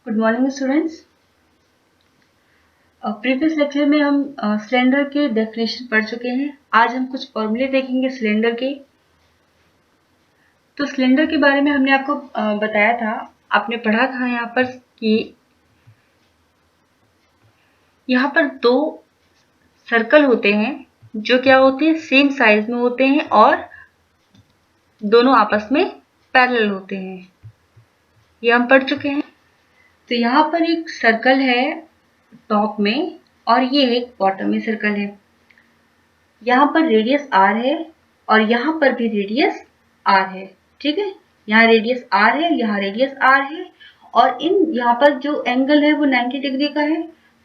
Good morning students. Previous lecture में हम cylinder के डेफिनेशन पढ़ चुके हैं। आज हम कुछ फॉर्मूले देखेंगे सिलेंडर के। तो सिलेंडर के बारे में हमने आपको बताया था, आपने पढ़ा था यहाँ पर कि यहाँ पर दो सर्कल होते हैं जो क्या होते हैं, सेम साइज में होते हैं और दोनों आपस में पैरेलल होते हैं। ये हम पढ़ चुके हैं। तो यहाँ पर एक सर्कल है टॉप में और ये एक बॉटम में सर्कल है। यहाँ पर रेडियस r है और यहाँ पर भी रेडियस r है। ठीक है, यहाँ रेडियस r है, यहाँ रेडियस r है और यहाँ पर जो एंगल है वो 90 डिग्री का है,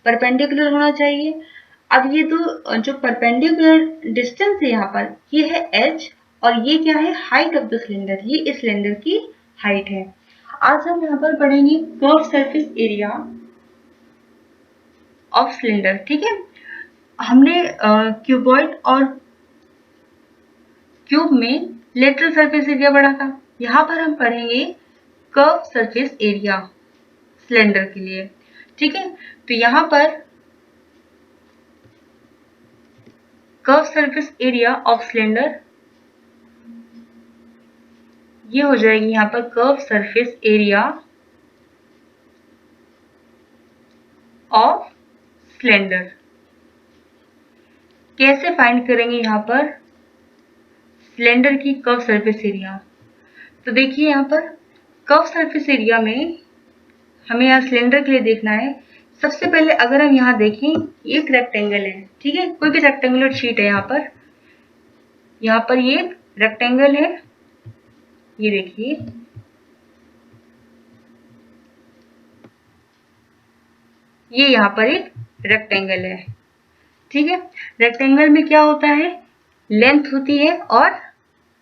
परपेंडिकुलर होना चाहिए। अब ये दो जो परपेंडिकुलर डिस्टेंस है यहाँ पर, ये है h और ये क्या है, हाइट ऑफ द सिलेंडर। ये इस सिलेंडर की हाइट है। आज हम यहाँ पर पढ़ेंगे curve surface area of cylinder. ठीक है, हमने क्यूबॉइड और क्यूब में लेटरल सरफेस एरिया पढ़ा था। यहाँ पर हम पढ़ेंगे कर्व सरफेस एरिया सिलेंडर के लिए। ठीक है, तो यहाँ पर curve surface area of cylinder ये हो जाएगी यहाँ पर curve surface area of cylinder. कैसे फाइंड करेंगे यहाँ पर सिलेंडर की कर्व सरफेस एरिया? तो देखिए यहाँ पर कर्व सरफेस एरिया में हमें यहाँ सिलेंडर के लिए देखना है। सबसे पहले अगर हम यहाँ देखें, एक रेक्टेंगल है। ठीक है, कोई भी रेक्टेंगुलर शीट है। यहाँ पर ये रेक्टेंगल है। ये देखिए, ये यहाँ पर एक रेक्टेंगल है। ठीक है, रेक्टेंगल में क्या होता है, लेंथ होती है और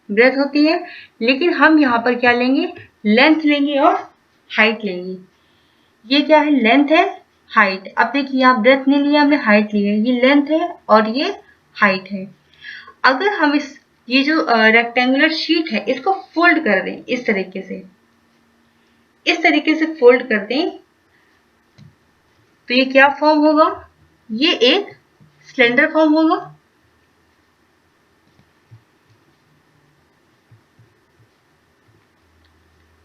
ब्रेथ होती है, लेकिन हम यहाँ पर क्या लेंगे, लेंथ लेंगे और हाइट लेंगे। ये क्या है, लेंथ है, हाइट। अब देखिए यहाँ ब्रेथ नहीं लिया हमने, हाइट ली है। ये लेंथ है और ये हाइट है। अगर हम ये जो रेक्टेंगुलर शीट है इसको फोल्ड कर दें, इस तरीके से फोल्ड कर दें, तो ये क्या फॉर्म होगा, ये एक सिलेंडर फॉर्म होगा।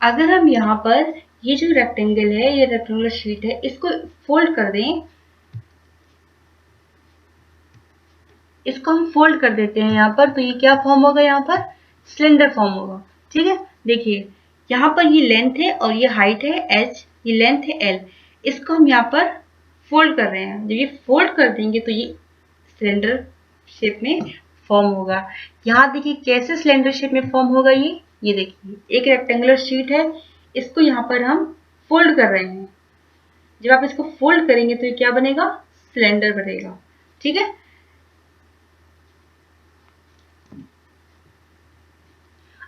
अगर हम यहाँ पर ये जो रेक्टेंगल है, ये रेक्टेंगुलर शीट है, इसको फोल्ड कर दें, इसको हम फोल्ड कर देते हैं यहाँ पर, तो ये क्या फॉर्म होगा, यहाँ पर सिलेंडर फॉर्म होगा। ठीक है, देखिए यहाँ पर ये लेंथ है और ये हाइट है h, ये लेंथ है l। इसको हम यहाँ पर फोल्ड कर रहे हैं। जब ये फोल्ड कर देंगे तो ये सिलेंडर शेप में फॉर्म होगा। यहाँ देखिए कैसे सिलेंडर शेप में फॉर्म होगा। ये देखिए एक रेक्टेंगुलर शीट है, इसको यहाँ पर हम फोल्ड कर रहे हैं। जब आप इसको फोल्ड करेंगे तो ये क्या बनेगा, सिलेंडर बनेगा। ठीक है,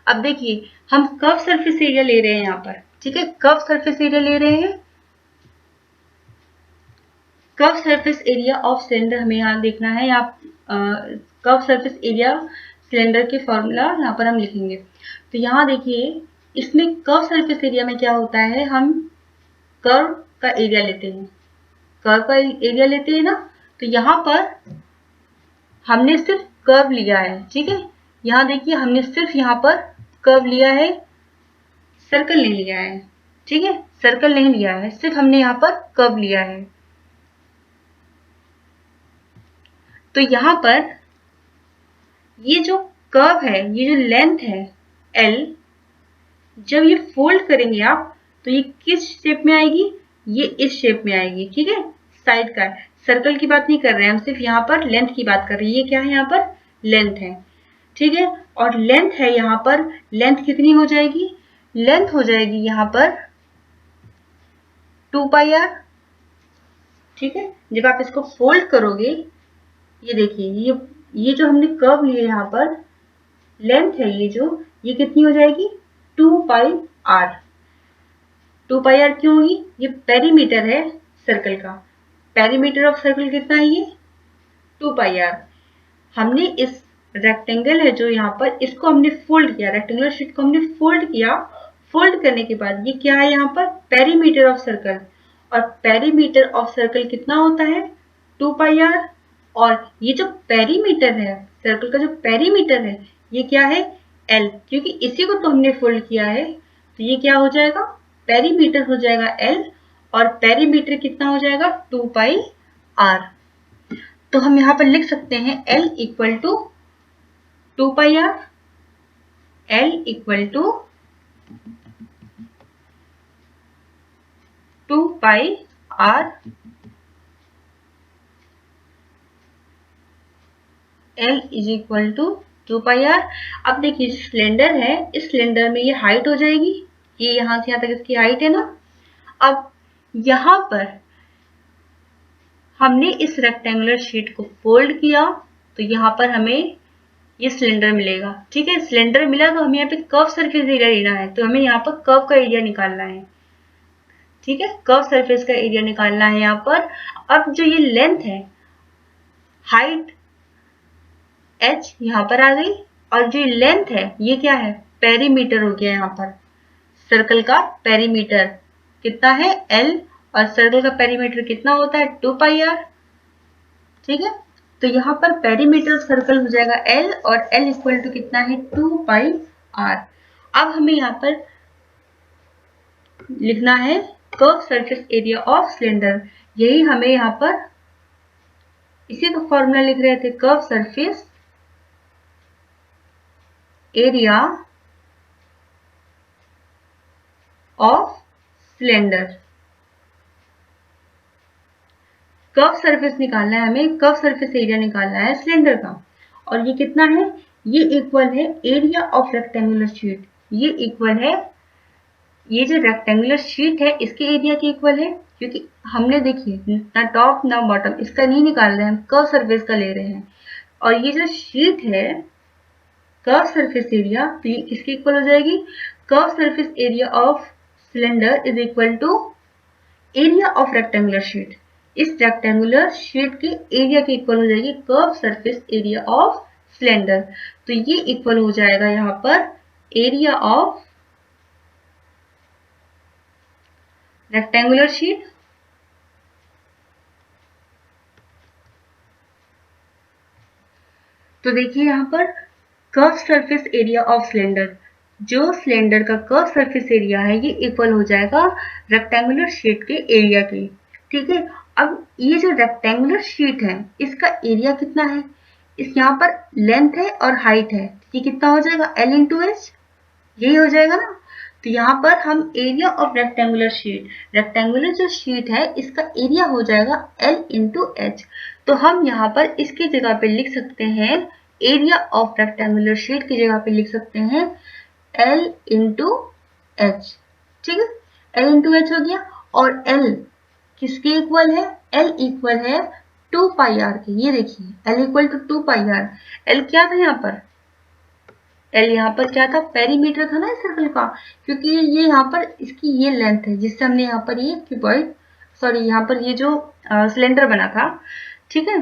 अब देखिए हम कर्व सरफेस एरिया ले रहे हैं यहाँ पर। ठीक है, कर्व सरफेस एरिया ले रहे हैं। Curve surface area of cylinder हमें यहाँ देखना है। यहाँ कर्व सरफेस एरिया सिलेंडर के फॉर्मूला यहाँ पर हम लिखेंगे। तो यहाँ देखिए इसमें कर्व सरफेस एरिया में क्या होता है, हम कर्व का एरिया लेते हैं, कर्व का एरिया लेते हैं ना। तो यहाँ पर हमने सिर्फ कर्व लिया है। ठीक है, यहाँ देखिए हमने सिर्फ यहाँ पर कर्व लिया है, सर्कल नहीं लिया है। ठीक है, सर्कल नहीं लिया है, सिर्फ हमने यहाँ पर कर्व लिया है। तो यहाँ पर ये जो कर्व है, ये जो लेंथ है L, जब ये फोल्ड करेंगे आप तो ये किस शेप में आएगी, ये इस शेप में आएगी। ठीक है, साइड का, सर्कल की बात नहीं कर रहे हैं हम, सिर्फ यहाँ पर लेंथ की बात कर रहे हैं। ये क्या है, यहाँ पर लेंथ है। ठीक है, और लेंथ है यहाँ पर, लेंथ कितनी हो जाएगी, लेंथ हो जाएगी यहाँ पर 2πr। ठीक है, जब आप इसको फोल्ड करोगे, ये देखिए ये जो हमने कर्व लिए यहाँ पर, लेंथ है ये कितनी हो जाएगी, 2πr। 2πr क्यों होगी, ये पेरीमीटर है सर्कल का। पेरीमीटर ऑफ सर्कल कितना है, ये 2πr। हमने इस रेक्टेंगल है जो यहाँ पर, इसको हमने फोल्ड किया, रेक्टेंगुलर शीट को हमने फोल्ड किया। फोल्ड करने के बाद ये क्या है, यहाँ पर पेरीमीटर ऑफ सर्कल। और पेरीमीटर ऑफ सर्कल कितना होता है 2 पाई आर। और ये जो पेरीमीटर है सर्कल का, जो पेरीमीटर है ये क्या है L, क्योंकि इसी को तो हमने फोल्ड किया है तो ये क्या हो जाएगा पेरीमीटर हो जाएगा L, और पेरीमीटर कितना हो जाएगा 2 पाई R। तो हम यहाँ पर लिख सकते हैं L equal to 2 pi R, L equal to 2 pi R, L is equal to 2 pi R। अब देखिए सिलेंडर है, इस सिलेंडर में ये हाइट हो जाएगी, ये यहाँ से यहाँ तक इसकी हाइट है ना। अब यहाँ पर हमने इस रेक्टेंगुलर शीट को फोल्ड किया तो यहाँ पर हमें ये सिलेंडर मिलेगा। ठीक है, सिलेंडर मिला तो हमें यहाँ पे कर्व सरफेस एरिया लेना है, तो हमें यहाँ पर कर्व का एरिया निकालना है। ठीक है, कर्व सरफेस का एरिया निकालना है यहाँ पर। अब जो ये लेंथ है हाइट h यहाँ पर आ गई, और जो लेंथ है ये क्या है पेरीमीटर हो गया। यहाँ पर सर्कल का पेरीमीटर कितना है L, और सर्कल का पेरीमीटर कितना होता है 2 पाई R। ठीक है, तो यहाँ पर पेरीमीटर सर्कल हो जाएगा L, और L इक्वल टू कितना है 2 पाई R। अब हमें यहाँ पर लिखना है curve surface area of cylinder, यही हमें यहाँ पर इसी को फॉर्मूला लिख रहे थे, curve surface area of cylinder. Curve surface निकालना है हमें, कर्व सरफेस एरिया निकालना है सिलेंडर का, और ये कितना है ये इक्वल है एरिया ऑफ रेक्टेंगुलर शीट। ये इक्वल है, ये जो रेक्टेंगुलर शीट है इसके एरिया के इक्वल है, क्योंकि हमने देखिए ना टॉप ना बॉटम इसका नहीं निकाल रहे हैं, हम कर्व सरफेस का ले रहे हैं। और ये जो शीट है कर्व सरफेस एरिया, तो ये किसके इक्वल हो जाएगी curve surface area of cylinder is equal to area of rectangular sheet. इस रेक्टेंगुलर शीट के एरिया के इक्वल हो जाएगी curve surface area of cylinder. तो ये इक्वल हो जाएगा यहाँ पर एरिया ऑफ रेक्टेंगुलर शीट तो देखिए यहाँ पर curve surface area of cylinder, जो सिलेंडर का कर्व सरफेस एरिया है ये इक्वल हो जाएगा रेक्टेंगुलर शीट के एरिया के। ठीक है, अब ये जो रेक्टेंगुलर शीट है इसका एरिया कितना है, इस यहाँ पर लेंथ है और हाइट है, ये कितना हो जाएगा L इंटू एच, यही हो जाएगा ना। तो यहाँ पर हम area of rectangular sheet, rectangular जो शीट है इसका एरिया हो जाएगा L इंटू एच। तो हम यहाँ पर इसकी जगह पे लिख सकते हैं एरिया ऑफ रेक्टेंगुलर शीट की जगह पे लिख सकते हैं L इंटू एच। ठीक है, L इंटू एच हो गया, और L किसके इक्वल है L इक्वल है 2 पाई आर के। ये देखिए L equal to 2 pi R. L क्या था यहाँ पर, L यहाँ पर क्या था पेरीमीटर था ना इस सर्कल का, क्योंकि ये यहाँ पर इसकी ये लेंथ है जिससे हमने यहाँ पर ये क्यूबॉइड सॉरी यहाँ पर ये जो सिलेंडर बना था। ठीक है,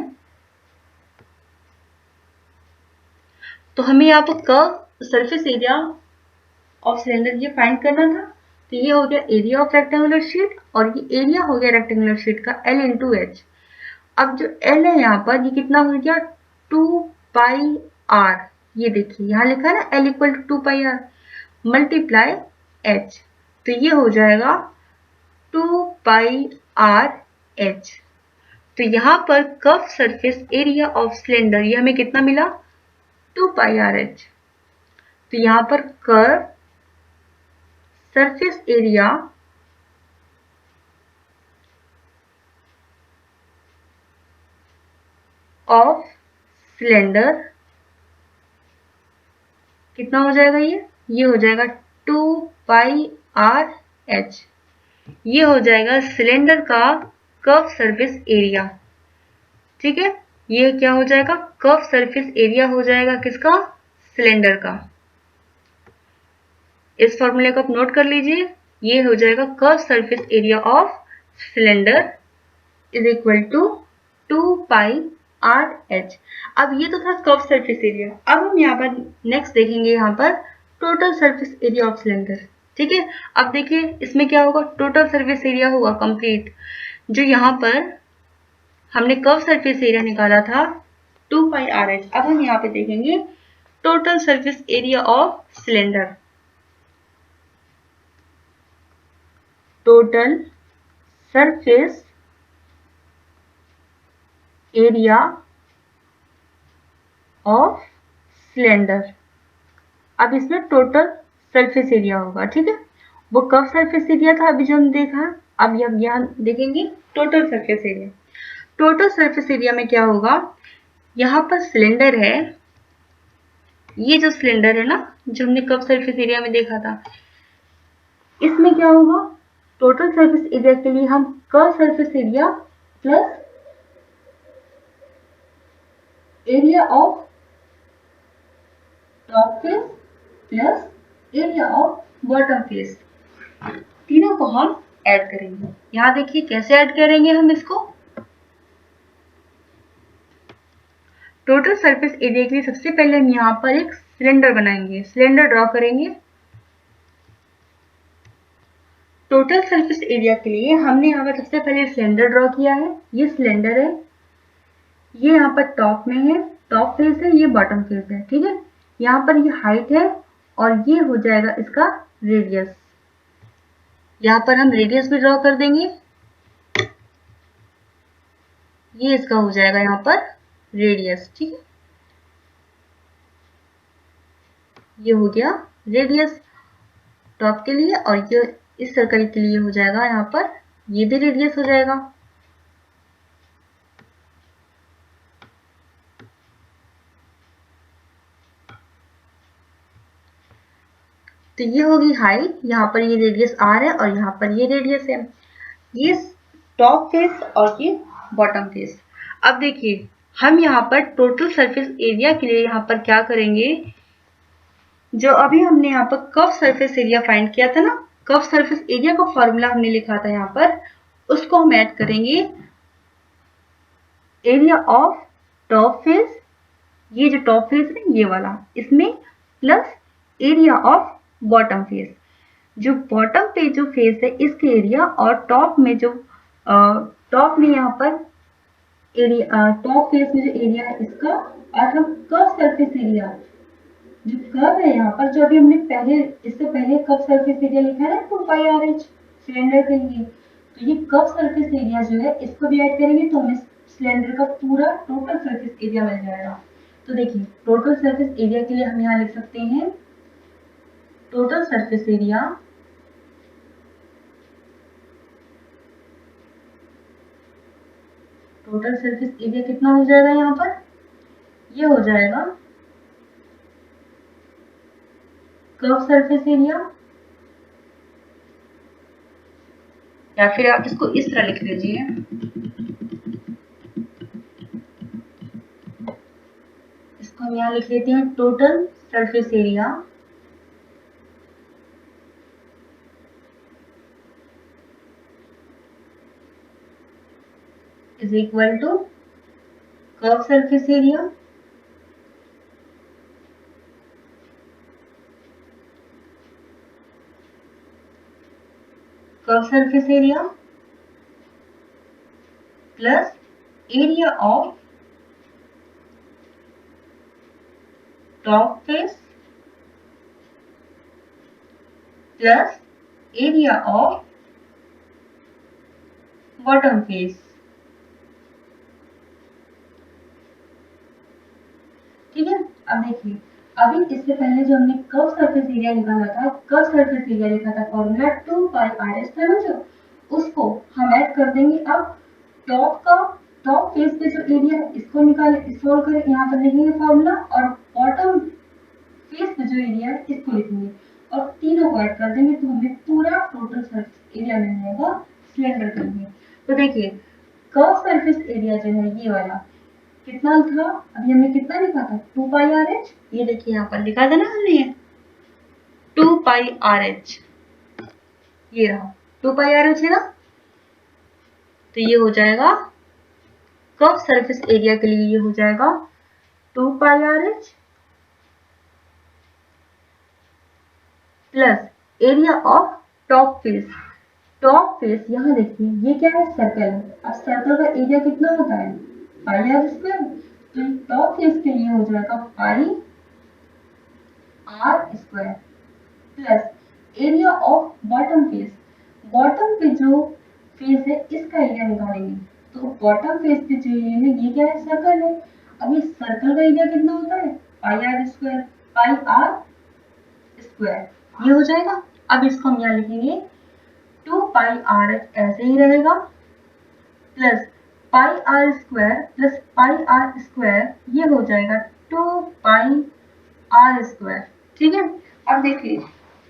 तो हमें यहाँ पर curve surface area of cylinder ये फाइंड करना था। तो ये हो गया एरिया ऑफ रेक्टेंगुलर शीट, और ये एरिया हो गया रेक्टेंगुलर शीट का L इंटू एच। अब जो L है यहाँ पर ये कितना हो गया 2 पाई R। ये देखिए यहाँ लिखा है ना L equal to 2 pi R multiply H, तो ये हो जाएगा 2 पाई R H। तो यहाँ पर curve surface area of cylinder ये हमें कितना मिला 2 पाई R H। तो यहाँ पर curve surface area of cylinder कितना हो जाएगा, ये हो जाएगा 2 पाई R H। ये हो जाएगा सिलेंडर का कर्व सरफेस एरिया। ठीक है, ये क्या हो जाएगा कर्व सरफेस एरिया हो जाएगा किसका सिलेंडर का। इस फॉर्मूले को आप नोट कर लीजिए, ये हो जाएगा curve surface area of cylinder is equal to 2 pi R H। अब ये तो था कर्व सरफेस एरिया। अब हम यहाँ पर नेक्स्ट देखेंगे यहाँ पर total surface area of cylinder. ठीक है। अब देखिए इसमें क्या होगा, टोटल सरफेस एरिया होगा कंप्लीट। जो यहाँ पर हमने कर्व सरफेस एरिया निकाला था 2 पाई आर एच, अब हम यहाँ पे देखेंगे total surface area of cylinder. Total surface area of cylinder. अब इसमें टोटल सरफेस एरिया होगा, ठीक है। वो कर्व सरफेस एरिया था अभी जो हमने देखा, अब यहाँ देखेंगे total surface area. Total surface area में क्या होगा, यहाँ पर सिलेंडर है, ये जो सिलेंडर है ना जो हमने कर्व सरफेस एरिया में देखा था, इसमें क्या होगा, टोटल सरफेस एरिया के लिए हम curve surface area plus area of top face plus area of bottom face, तीनों को हम ऐड करेंगे। यहां देखिए कैसे ऐड करेंगे हम इसको। टोटल सरफेस एरिया के लिए सबसे पहले हम यहाँ पर एक सिलेंडर बनाएंगे, सिलेंडर ड्रॉ करेंगे। टोटल सरफेस एरिया के लिए हमने यहाँ पर सबसे पहले सिलेंडर ड्रॉ किया है। ये सिलेंडर है, ये यहाँ पर टॉप में है, टॉप फेस है, ये बॉटम फेस है, ठीक है। यहाँ पर ये हाइट है और ये हो जाएगा इसका रेडियस। यहाँ पर हम रेडियस भी ड्रॉ कर देंगे, ये इसका हो जाएगा यहाँ पर रेडियस, ठीक है। ये हो गया रेडियस टॉप के लिए, और ये इस सर्कल के लिए हो जाएगा यहाँ पर, ये भी रेडियस हो जाएगा। तो ये होगी हाइट, यहाँ पर ये रेडियस आर है और यहाँ पर ये रेडियस है, ये टॉप फेस और ये बॉटम फेस। अब देखिए हम यहाँ पर टोटल सरफेस एरिया के लिए यहाँ पर क्या करेंगे, जो अभी हमने यहाँ पर कर्व सरफेस एरिया फाइंड किया था ना, कर्व सरफेस एरिया का फॉर्मूला हमने लिखा था यहाँ पर, उसको हम ऐड करेंगे एरिया ऑफ टॉप फेस, ये जो टॉप फेस है ये वाला, इसमें plus area of bottom face. जो बॉटम पे जो फेस है इसके एरिया, और टॉप में जो टॉप में यहाँ पर एरिया, टॉप फेस में जो एरिया है इसका, और हम कर्व सरफेस एरिया, जो कर्व है यहाँ पर, जो अभी हमने पहले इससे पहले कर्व सरफेस एरिया लिखा है 2 पाई आर एच सिलेंडर के लिए, तो ये कर्व सरफेस एरिया जो है इसको भी ऐड करेंगे तो हमें सिलेंडर का पूरा टोटल सरफेस एरिया मिल जाएगा। तो देखिए टोटल सरफेस एरिया के लिए हम यहाँ लिख सकते हैं total surface area total surface area कितना हो जाएगा, यहाँ पर ये हो जाएगा कर्व सरफेस एरिया, या फिर आप इसको इस तरह लिख लीजिए, इसको हम यहाँ लिख लेते हैं total surface area is equal to curve surface area plus area of top face plus area of bottom face, ठीक है। अब देखिए अभी इससे पहले जो हमने कर्व सरफेस एरिया निकाला था, कर्व सरफेस एरिया लिखा था फॉर्मूला 2 पाई आर एस था ना, जो उसको हम ऐड कर देंगे। अब टॉप फेस पे जो एरिया है इसको निकाले, सॉल्व करें, यहाँ पर लिखेंगे फॉर्मूला, और बॉटम फेस पे जो एरिया है इसको लिखेंगे और तीनों को ऐड कर देंगे तो हमें पूरा टोटल सरफेस एरिया मिल जाएगा सिलेंडर के लिए। तो देखिए कर्व सरफेस एरिया जो है ये वाला कितना था, अभी हमने कितना लिखा था 2 पाई आर एच, ये देखिए यहाँ पर लिखा था ना हमने 2 पाई आर एच, ये रहा 2 पाई आर एच है ना। तो ये हो जाएगा कर्व सरफेस एरिया के लिए, ये हो जाएगा 2 pi R H plus area of top face. Top face यहाँ देखिए ये क्या है, सर्कल है। अब सर्कल का एरिया कितना होता है, पाई आर स्क्वायर। तो टॉप फेस के लिए हो जाएगा pi R square plus area of bottom face. Bottom पे जो फेस है इसका एरिया निकालेंगे। तो बॉटम फेस पे जो एरिया है ये क्या है, सर्कल है। अब ये सर्कल का एरिया कितना होता है, pi R square. Pi R square ये हो जाएगा। अब इसको हम यहाँ लिखेंगे 2 पाई आर एच ऐसे ही रहेगा plus pi R square plus pi R square ये हो जाएगा 2 पाई आर स्क्वायर। ठीक है, अब देखिए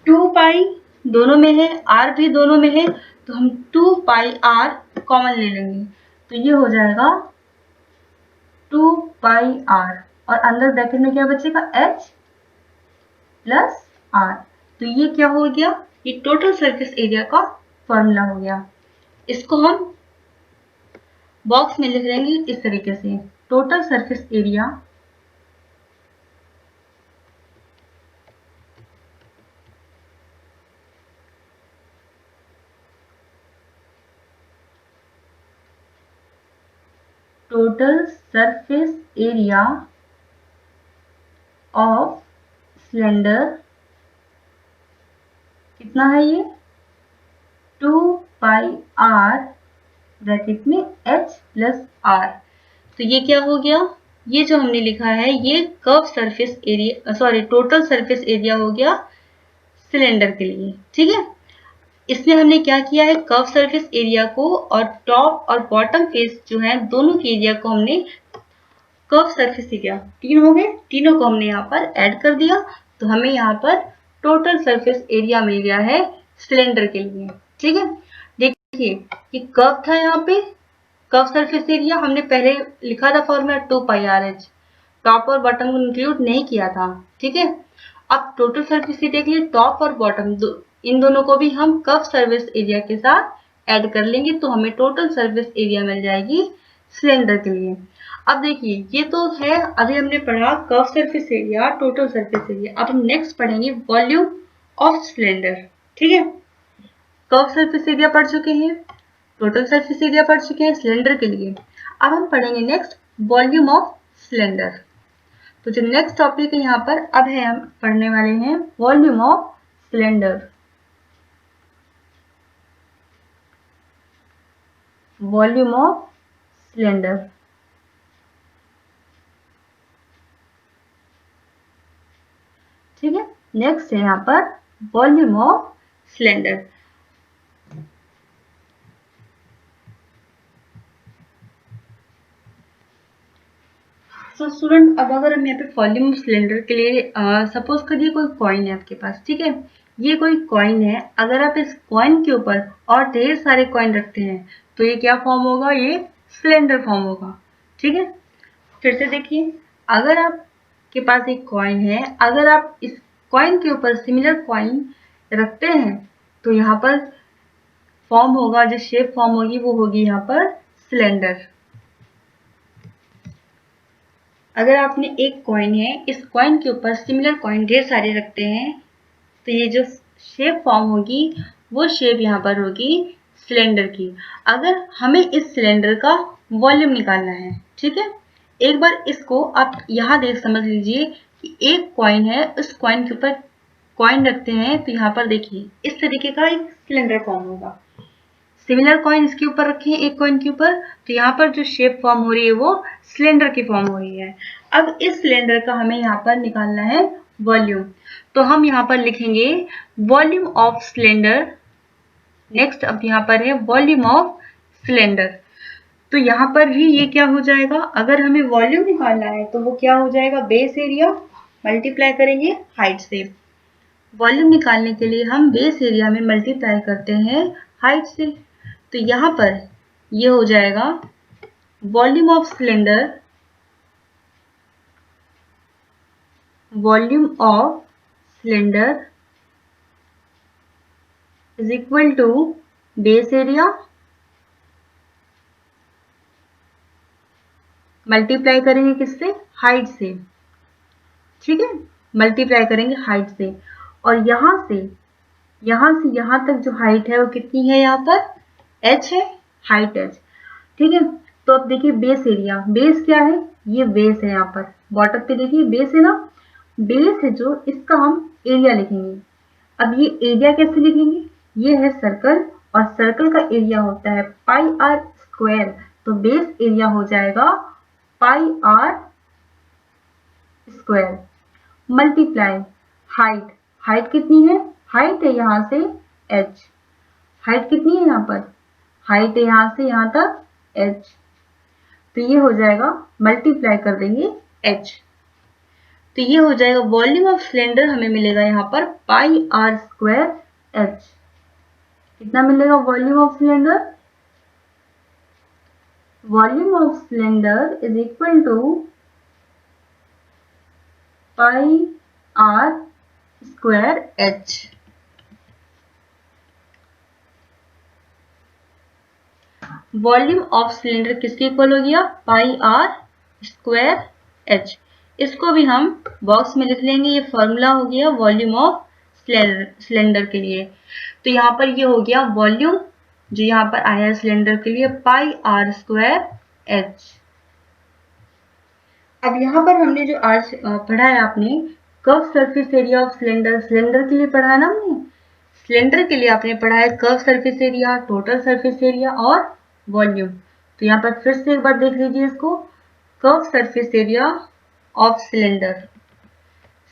2 पाई दोनों में है, आर भी दोनों में है, तो हम 2 पाई आर कॉमन ले लेंगे। तो ये हो जाएगा 2 पाई आर और अंदर ब्रैकेट में क्या बचेगा, एच प्लस आर। तो ये क्या हो गया, ये टोटल सरफेस एरिया का फॉर्मूला हो गया। इसको हम बॉक्स में लिख लेंगे इस तरीके से, total surface area total surface area of cylinder कितना है ये 2 पाई आर ब्रैकेट में h प्लस आर। तो ये क्या हो गया, ये जो हमने लिखा है ये curve surface area sorry total surface area हो गया सिलेंडर के लिए। ठीक है, इसमें हमने क्या किया है, कर्व सरफेस एरिया को और टॉप और बॉटम फेस जो है दोनों के एरिया को हमने कर्व सरफेस एरिया तीन हो गए, तीनों को हमने यहाँ पर ऐड कर दिया। तो हमें यहाँ पर टोटल सरफेस एरिया मिल गया है सिलेंडर के लिए। ठीक है, देखिए ये कर्व था, यहाँ पे कर्व सरफेस एरिया हमने पहले लिखा था formula 2 pi R H, top और बॉटम को इंक्लूड नहीं किया था। ठीक है, अब टोटल सरफेस एरिया के लिए टॉप और बॉटम इन दोनों को भी हम कर्व सरफेस एरिया के साथ ऐड कर लेंगे, तो हमें टोटल सरफेस एरिया मिल जाएगी सिलेंडर के लिए। अब देखिए ये तो है, अभी हमने पढ़ा curve surface area, total surface area. अब हम नेक्स्ट पढ़ेंगे वॉल्यूम ऑफ सिलेंडर। ठीक है, कर्व सरफेस एरिया पढ़ चुके हैं, टोटल सरफेस एरिया पढ़ चुके हैं सिलेंडर के लिए। अब हम पढ़ेंगे नेक्स्ट वॉल्यूम ऑफ सिलेंडर। तो जो नेक्स्ट टॉपिक है यहाँ पर अब है, हम पढ़ने वाले हैं volume of cylinder. Volume of cylinder, ठीक है, नेक्स्ट है यहाँ पर वॉल्यूम ऑफ सिलेंडर। तो स्टूडेंट अब अगर हम यहाँ पे वॉल्यूम ऑफ सिलेंडर के लिए सपोज करिए कोई कॉइन है आपके पास। ठीक है, ये कोई कॉइन है, अगर आप इस कॉइन के ऊपर और ढेर सारे कॉइन रखते हैं तो ये क्या फॉर्म होगा, ये सिलेंडर फॉर्म होगा। ठीक है, फिर से देखिए, अगर आपके पास एक कॉइन है, अगर आप इस कॉइन के ऊपर सिमिलर कॉइन रखते हैं तो यहाँ पर फॉर्म होगा, जो शेप फॉर्म होगी वो होगी यहाँ पर सिलेंडर। अगर आपने एक कॉइन है, इस कॉइन के ऊपर सिमिलर कॉइन ढेर सारे रखते हैं तो ये जो शेप फॉर्म होगी वो शेप यहाँ पर होगी सिलेंडर की। अगर हमें इस सिलेंडर का वॉल्यूम निकालना है, ठीक है, एक बार इसको आप यहाँ देख समझ लीजिए कि एक कॉइन है, उस कॉइन के ऊपर कॉइन रखते हैं तो यहाँ पर देखिए इस तरीके का एक सिलेंडर फॉर्म होगा। सिमिलर कॉइन इसके ऊपर रखे हैं एक कॉइन के ऊपर, तो यहाँ पर जो शेप फॉर्म हो रही है वो सिलेंडर की फॉर्म हो रही है। अब इस सिलेंडर का हमें यहाँ पर निकालना है वॉल्यूम, तो हम यहाँ पर लिखेंगे वॉल्यूम ऑफ सिलेंडर। नेक्स्ट अब यहाँ पर है वॉल्यूम ऑफ सिलेंडर, तो यहाँ पर भी ये क्या हो जाएगा, अगर हमें वॉल्यूम निकालना है तो वो क्या हो जाएगा, बेस एरिया मल्टीप्लाई करेंगे हाइट से। वॉल्यूम निकालने के लिए हम बेस एरिया में मल्टीप्लाई करते हैं हाइट से, तो यहाँ पर ये हो जाएगा volume of cylinder, volume of cylinder is equal to base area multiply करेंगे किससे, हाइट से। ठीक है, मल्टीप्लाई करेंगे हाइट से, और यहां से यहाँ से यहाँ तक जो हाइट है वो कितनी है, यहाँ पर h है, हाइट h, ठीक है। तो अब देखिए बेस एरिया, बेस क्या है, ये बेस है, यहाँ पर बॉटम पे देखिए बेस है ना, बेस है जो, इसका हम एरिया लिखेंगे। अब ये एरिया कैसे लिखेंगे, ये है सर्कल और सर्कल का एरिया होता है पाई आर स्क्वायर, तो बेस एरिया हो जाएगा pi R square multiply height, height कितनी है, हाइट है यहाँ से h, हाइट कितनी है यहाँ पर, हाइट है यहाँ से यहाँ तक h, तो ये हो जाएगा मल्टीप्लाई कर देंगे h, तो ये हो जाएगा वॉल्यूम ऑफ सिलेंडर हमें मिलेगा यहाँ पर पाई आर स्क्वायर h। कितना मिलेगा volume of cylinder, volume of cylinder is equal to pi R square h। Volume of cylinder किसके इक्वल हो गया, पाई आर स्क्वायर h। इसको भी हम बॉक्स में लिख लेंगे, ये फॉर्मूला हो गया वॉल्यूम ऑफ सिलेंडर के लिए। तो यहाँ पर ये हो गया वॉल्यूम जो यहाँ पर आया है सिलेंडर के लिए पाई आर स्क्वायर h। अब यहाँ पर हमने जो आज पढ़ा है आपने curve surface area of cylinder, cylinder के लिए पढ़ा है ना हमने, सिलेंडर के लिए आपने पढ़ा है curve surface area, total surface area और वॉल्यूम। तो यहाँ पर फिर से एक बार देख लीजिए इसको, curve surface area of cylinder,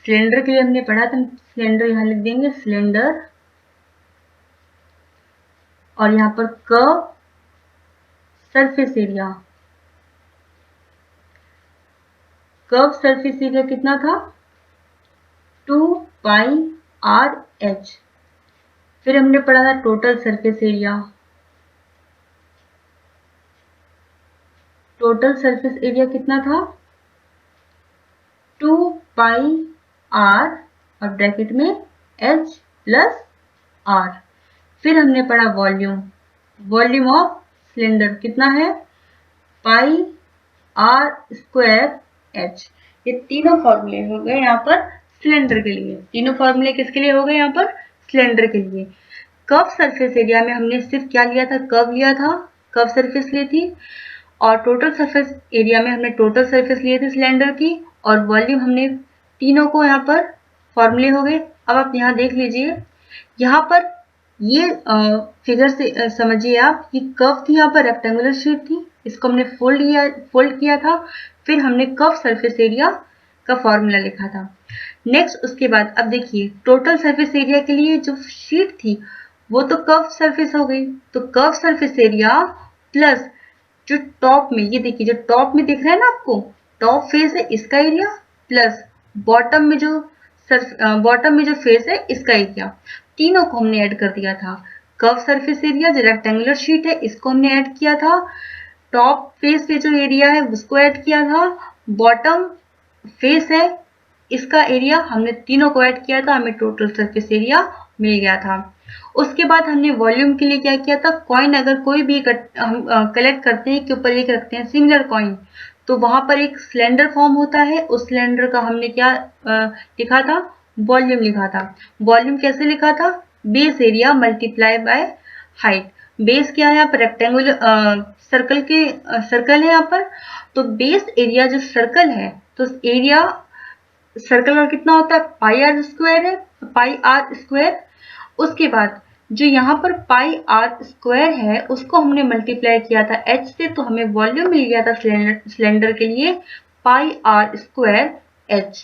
cylinder के लिए हमने पढ़ा था, सिलेंडर यहाँ लिख देंगे सिलेंडर, और यहाँ पर curve surface area, curve surface area कितना था 2 पाई आर एच। फिर हमने पढ़ा था total surface area, total surface area कितना था 2 पाई आर और ब्रैकेट में एच प्लस आर। फिर हमने पढ़ा वॉल्यूम, वॉल्यूम ऑफ सिलेंडर कितना है पाई आर स्क्वायर एच। ये तीनों फॉर्मूले हो गए यहाँ पर सिलेंडर के लिए, तीनों फॉर्मूले किसके लिए हो गए यहाँ पर सिलेंडर के लिए। कर्व सरफेस एरिया में हमने सिर्फ क्या लिया था, कर्व लिया था, कर्व सरफेस ली थी, और टोटल सरफेस एरिया में हमने टोटल सरफेस लिए थे सिलेंडर की, और वॉल्यूम हमने, तीनों को यहाँ पर फॉर्मूले हो गए। अब आप यहाँ देख लीजिए, यहाँ पर ये फिगर से समझिए आप, ये कर्व थी, यहाँ पर रेक्टेंगुलर शीट थी, इसको हमने फोल्ड किया था, फिर हमने कर्व सरफेस एरिया का फॉर्मूला लिखा था। नेक्स्ट उसके बाद अब देखिए टोटल सरफेस एरिया के लिए जो शीट थी वो तो कर्व सरफेस हो गई, तो कर्व सरफेस एरिया प्लस जो टॉप में, ये देखिए जो टॉप में दिख रहा है ना आपको, टॉप फेस है इसका एरिया, प्लस बॉटम में जो फेस है इसका एरिया, तीनों को हमने ऐड कर दिया था। कर्व सरफेस एरिया जो रेक्टेंगुलर शीट है इसको हमने ऐड किया था, टॉप फेस पे जो एरिया है उसको ऐड किया था, बॉटम फेस है इसका एरिया, हमने तीनों को ऐड किया था, हमें टोटल सरफेस एरिया मिल गया था। उसके बाद हमने वॉल्यूम के लिए क्या किया था, कॉइन अगर कोई भी हम कलेक्ट करते हैं के ऊपर एक रखते हैं सिमिलर कॉइन, तो वहां पर एक सिलेंडर फॉर्म होता है, उस सिलेंडर का हमने क्या लिखा था, वॉल्यूम लिखा था। वॉल्यूम कैसे लिखा था, base area multiply by height. Base क्या है यहाँ पर रेक्टेंगुलर सर्कल है यहाँ पर, तो बेस एरिया जो सर्कल है, तो एरिया सर्कल का कितना होता है पाई आर स्क्वायर है, पाई आर स्क्वायर। उसके बाद जो यहाँ पर पाई आर स्क्वायर है उसको हमने मल्टीप्लाई किया था h से, तो हमें वॉल्यूम मिल गया था सिलेंडर के लिए पाई आर स्क्वायर h।